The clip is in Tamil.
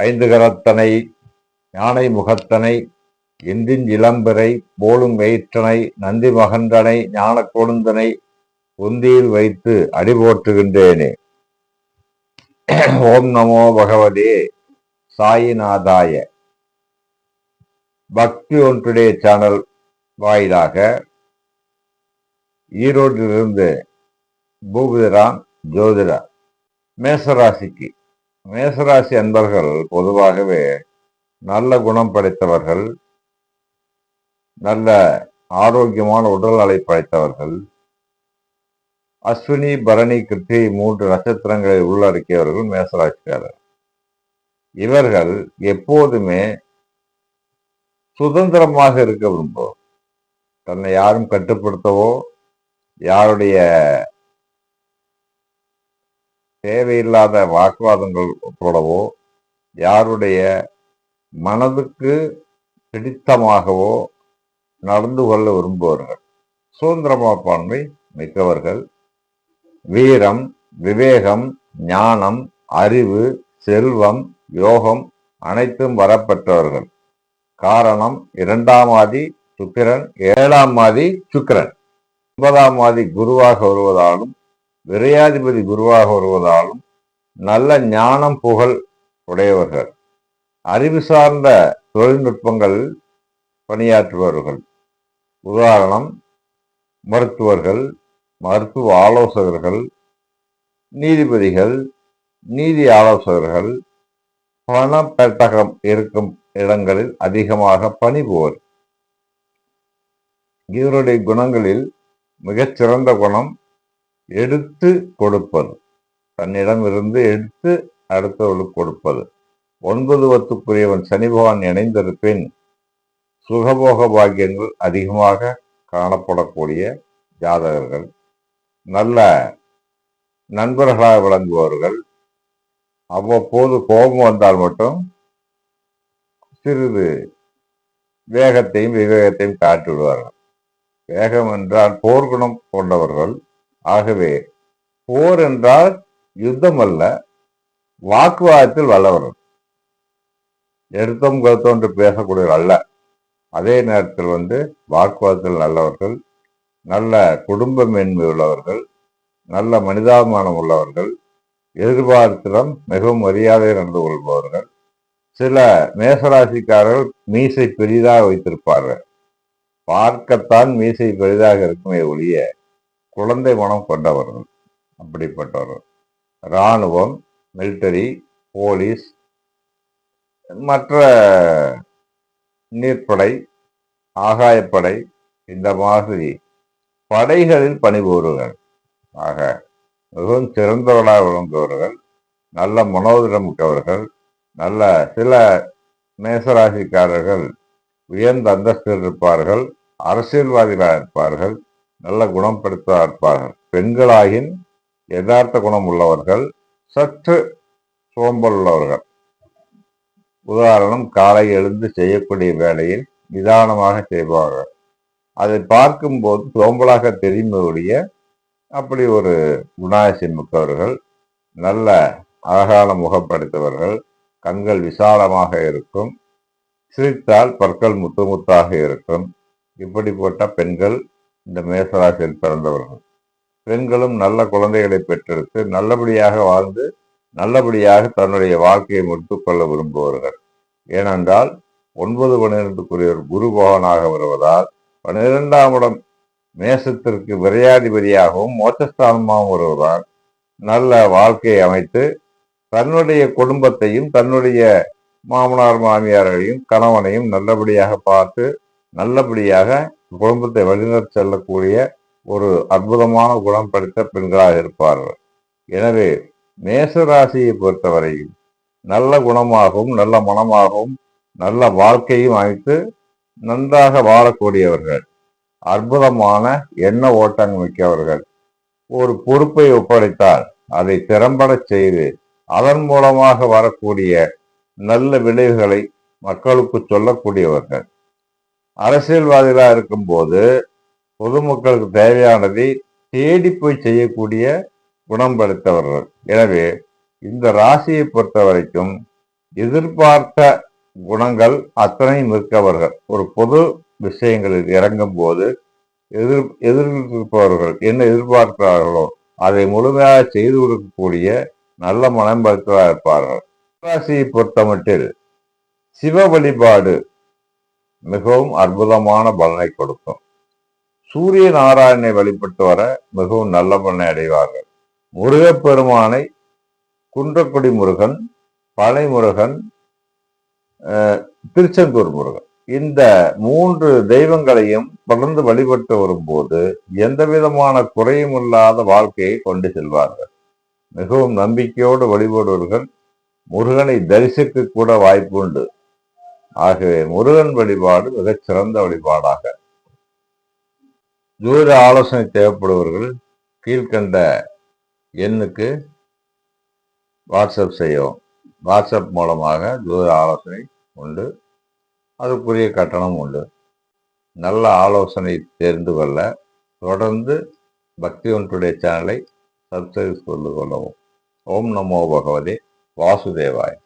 ஐந்து கரத்தனை யானை முகத்தனை இன்றின் இளம்பிறை போலும் வயிற்றனை நந்தி மகன்றனை ஞான கொழுந்தனை உந்தியில் வைத்து அடிபோற்றுகின்றேனே. ஓம் நமோ பகவதே சாயிநாதாய. பக்தி ஒன் டுடே சேனல் வாயிலாக ஈரோட்டிலிருந்து பூபதிராம் ஜோதிடா. மேசராசி அன்பர்கள் பொதுவாகவே நல்ல குணம் படைத்தவர்கள், நல்ல ஆரோக்கியமான உடல்நலை படைத்தவர்கள், அஸ்வினி பரணி கிருத்திகை 3 நட்சத்திரங்களை உள்ளடக்கியவர்கள் மேசராசிக்காரர். இவர்கள் எப்போதுமே சுதந்திரமாக இருக்க விரும்புவோம். தன்னை யாரும் கட்டுப்படுத்தவோ யாருடைய தேவையில்லாத வாக்குவாதங்கள் போடவோ யாருடைய மனதுக்கு பிடித்தமாகவோ நடந்து கொள்ள விரும்புவார்கள். சுதந்திரமாப்பான்மை மிக்கவர்கள். வீரம், விவேகம், ஞானம், அறிவு, செல்வம், யோகம் அனைத்தும் வரப்பெற்றவர்கள். காரணம் 2ஆம் ஆதி சுக்கிரன், 7ஆம் ஆதி சுக்கிரன், 9ஆம் ஆதி குருவாக வருவதாலும் விரையாதிபதி குருவாக வருவதாலும் நல்ல ஞானம் புகழ் உடையவர்கள். அறிவு சார்ந்த தொழில்நுட்பங்கள் பணியாற்றுபவர்கள். உதாரணம், மருத்துவர்கள், மருத்துவ ஆலோசகர்கள், நீதிபதிகள், நீதி ஆலோசகர்கள், பண பெட்டகம் இருக்கும் இடங்களில் அதிகமாக பணிபுரிவர். இவருடைய குணங்களில் மிகச்சிறந்த குணம் எடுத்து கொடுப்பது. தன்னிடம் இருந்து எடுத்து அடுத்தவர்களுக்கு கொடுப்பது. 9 10க்குரியவன் சனி பகவான் இணைந்திருப்பின் சுகபோக பாக்கியங்கள் அதிகமாக காணப்படக்கூடிய ஜாதகர்கள். நல்ல நண்பர்களாக விளங்குபவர்கள். அவ்வப்போது கோபம் வந்தால் மட்டும் சிறிது வேகத்தையும் விவேகத்தையும் காட்டி விடுவார்கள். வேகம் என்றால் போர்க்குணம் கொண்டவர்கள். ஆகவே போர் என்றால் யுத்தம் அல்ல, வாக்குவாதத்தில் வல்லவர்கள். எடுத்தோம் கருத்தோம் என்று பேசக்கூடியவர்கள் அல்ல. அதே நேரத்தில் வாக்குவாதத்தில் நல்லவர்கள், நல்ல குடும்ப மேன்மை உள்ளவர்கள், நல்ல மனிதாபிமானம் உள்ளவர்கள், எதிர்பார்த்திடம் மிகவும் மரியாதை நடந்து கொள்பவர்கள். சில மேசராசிக்காரர்கள் மீசை பெரிதாக வைத்திருப்பார்கள். பார்க்கத்தான் மீசை பெரிதாக இருக்குமே ஒழிய குழந்தை மனம் கொண்டவர்கள். அப்படிப்பட்டவர்கள் இராணுவம், மிலிட்டரி, போலீஸ், மற்ற நீர்ப்படை, ஆகாயப்படை, இந்த மாதிரி படைகளில் பணிபுரிவர்கள். ஆக மிகவும் சிறந்தவர்களாக விளங்குபவர்கள். நல்ல மனோதிடம் மிக்கவர்கள். நல்ல சில மேசராசிக்காரர்கள் உயர்ந்த அந்தஸ்தில் இருப்பார்கள். அரசியல்வாதிகளாக இருப்பார்கள். நல்ல குணம் படுத்ததாக இருப்பார்கள். பெண்களாகின் யதார்த்த குணம் உள்ளவர்கள். சற்று சோம்பல் உள்ளவர்கள். உதாரணம், காலை எழுந்து செய்யக்கூடிய வேலையில் நிதானமாக செய்வார்கள். அதை பார்க்கும்போது சோம்பலாக தெரியும்படிய அப்படி ஒரு குணாதிசயம் மிக்கவர்கள். நல்ல அழகான முகப்படுத்தவர்கள். கண்கள் விசாலமாக இருக்கும். சிரித்தால் பற்கள் முத்து முத்தாக இருக்கும். இப்படிப்பட்ட பெண்கள் இந்த மேசராசியில் பிறந்தவர்கள். பெண்களும் நல்ல குழந்தைகளை பெற்றெடுத்து நல்லபடியாக வாழ்ந்து நல்லபடியாக தன்னுடைய வாழ்க்கையை முடித்துக்கொள்ள விரும்புவார்கள். ஏனென்றால் 9 12க்குரியவர் குரு பகவானாக வருவதால் 12ஆம் இடம் மேசத்திற்கு விரையாதிபதியாகவும் மோட்சஸ்தானமாகவும் வருவதால் நல்ல வாழ்க்கையை அமைத்து தன்னுடைய குடும்பத்தையும் தன்னுடைய மாமனார் மாமியார்களையும் கணவனையும் நல்லபடியாக பார்த்து நல்லபடியாக குடும்பத்தை வழிநடத்தி செல்லக்கூடிய ஒரு அற்புதமான குணம் படைத்த பெண்களாக இருப்பார்கள். எனவே மேசராசியை பொறுத்தவரையில் நல்ல குணமாகவும் நல்ல மனமாகவும் நல்ல வாழ்க்கையும் அமைத்து நன்றாக வாழக்கூடியவர்கள். அற்புதமான எண்ண ஓட்டங்கள் மிக்கவர்கள். ஒரு பொறுப்பை ஒப்படைத்தால் அதை திறம்பட செய்து அதன் மூலமாக வரக்கூடிய நல்ல விளைவுகளை மக்களுக்கு சொல்லக்கூடியவர்கள். அரசியல்வாதிகளாக இருக்கும்போது பொதுமக்களுக்கு தேவையானதை தேடி போய் செய்யக்கூடிய குணம் படைத்தவர்கள். எனவே இந்த ராசியை பொறுத்த வரைக்கும் எதிர்பார்த்த குணங்கள் அத்தனையும் இருக்கவர்கள். ஒரு பொது விஷயங்களில் இறங்கும் போது எதிர்ப்பவர்கள் என்ன எதிர்பார்க்கிறார்களோ அதை முழுமையாக செய்து கொடுக்கக்கூடிய நல்ல மனம் படைத்தவராக இருப்பார்கள். ராசியை பொறுத்தமட்டில் சிவ வழிபாடு மிகவும் அற்புதமான பலனை கொடுக்கும். சூரிய நாராயணனை வழிபட்டு வர மிகவும் நல்ல பலனை அடைவார்கள். முருகப்பெருமானை குன்றக்குடி முருகன், பனை முருகன், திருச்செந்தூர் முருகன் இந்த 3 தெய்வங்களையும் தொடர்ந்து வழிபட்டு வரும்போது எந்த விதமான குறையும் இல்லாத வாழ்க்கையை கொண்டு செல்வார்கள். மிகவும் நம்பிக்கையோடு வழிபடுவர்கள் முருகனை தரிசிக்க கூட வாய்ப்பு உண்டு. ஆகவே முருகன் வழிபாடு மிகச் சிறந்த வழிபாடாக. ஜோதிட ஆலோசனை தேவைப்படுபவர்கள் கீழ்கண்ட எண்ணுக்கு வாட்ஸ்அப் செய்யவும். வாட்ஸ்அப் மூலமாக ஜோதிட ஆலோசனை உண்டு. அதுக்குரிய கட்டணம் உண்டு. நல்ல ஆலோசனை தெரிந்து கொள்ள தொடர்ந்து பக்தி ஒன்றுடைய சேனலை சப்ஸ்கிரைப் செய்து கொள்ளவும். ஓம் நமோ பகவதே வாசுதேவாய்.